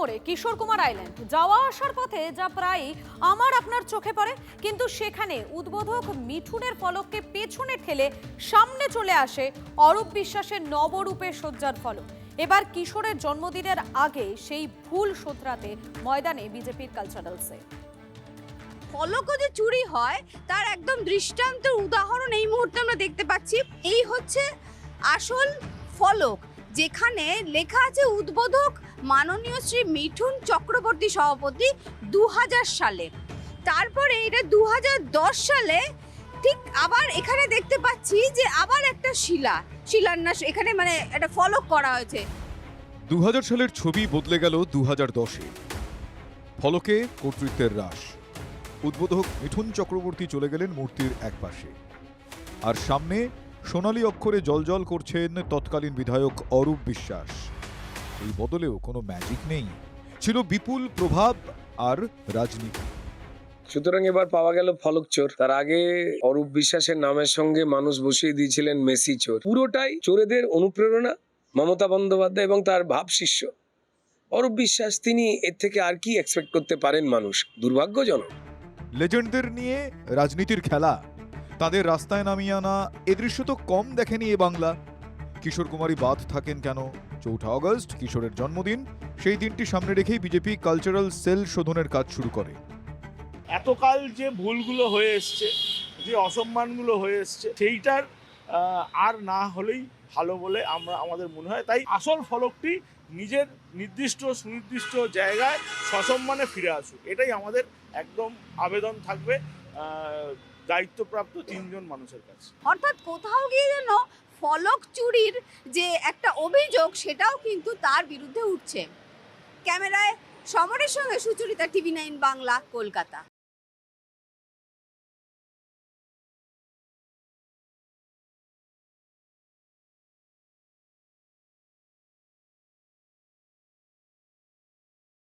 মোড়ে কিশোর কুমার আইল্যান্ড যাওয়া আসার পথে যা প্রায় আমার আপনার চোখে পড়ে, কিন্তু সেখানে উদ্বোধক মিঠুনের ফলককে পেছনে ঠেলে সামনে চলে আসে অরূপ বিশ্বাসের নবরূপে সজ্জার ফলক। এবার কিশোরের জন্মদিনের আগে সেই ভুল শোধরাতে ময়দানে বিজেপির কালচারালসে। ফলকও যে চুরি হয় তার একদম দৃষ্টান্তের উদাহরণ এই মুহূর্তে আমরা দেখতে পাচ্ছি। এই হচ্ছে আসল ফলক, যেখানে লেখা আছে উদ্বোধক মাননীয় শ্রী মিঠুন চক্রবর্তী সভাপতি 2000 সালে। তারপরে এটা 2010 সালে ঠিক আবার এখানে দেখতে পাচ্ছি যে আবার একটা শিলান্যাস এখানে মানে একটা ফলক করা হয়েছে। 2000 সালের ছবি বদলে গেল 2010-এ। ফলকে কর্তৃত্বের হ্রাস। উদ্বোধক মিঠুন চক্রবর্তী চলে গেলেন মূর্তির একপাশে, আর সামনে সোনালী অক্ষরে জলজল করছেন তৎকালীন বিধায়ক অরূপ বিশ্বাস। এই বদলেও কোনো ম্যাজিক নেই, ছিল বিপুল প্রভাব আর রাজনীতি। সুতরাং এবার পাওয়া গেল ফলক চোর। তার আগে অরূপ বিশ্বাসের নামের সঙ্গে মানুষ বসিয়ে দিয়েছিলেন মেসি চোর। পুরোটাই চোরেদের অনুপ্রেরণা মমতা বন্দ্যোপাধ্যায় এবং তার ভাব শিষ্য অরূপ বিশ্বাস। তিনি এর থেকে আর কি এক্সপেক্ট করতে পারেন? মানুষ দুর্ভাগ্যজনক। লেজেন্ডদের নিয়ে রাজনীতির খেলা, তাদের রাস্তায় নামিয়ে আনা, এ দৃশ্য তো কম দেখেনি এ বাংলা। কিশোর কুমারী বাদ থাকেন কেন? 4 আগস্ট কিশোরের জন্মদিন, সেই দিনটি সামনে রেখেই বিজেপি কালচারাল সেল শোধনের কাজ শুরু করে। এতকাল যে ভুলগুলো হয়ে এসছে, যে অসম্মানগুলো হয়ে এসছে, সেইটার আর না হলেই ভালো বলে আমাদের মনে হয়। তাই আসল ফলকটি নিজের নির্দিষ্ট সুনির্দিষ্ট জায়গায় সসম্মানে ফিরে আসুক, এটাই আমাদের একদম আবেদন থাকবে দায়িত্বপ্রাপ্ত 3 জন মানুষের কাছে। অর্থাৎ কোথাও গিয়ে যেন ফলক চুরির যে একটা অভিযোগ, সেটাও কিন্তু তার বিরুদ্ধে উঠছে। ক্যামেরায় সমরের সঙ্গে সুচরিতা, TV9 বাংলা, কলকাতা।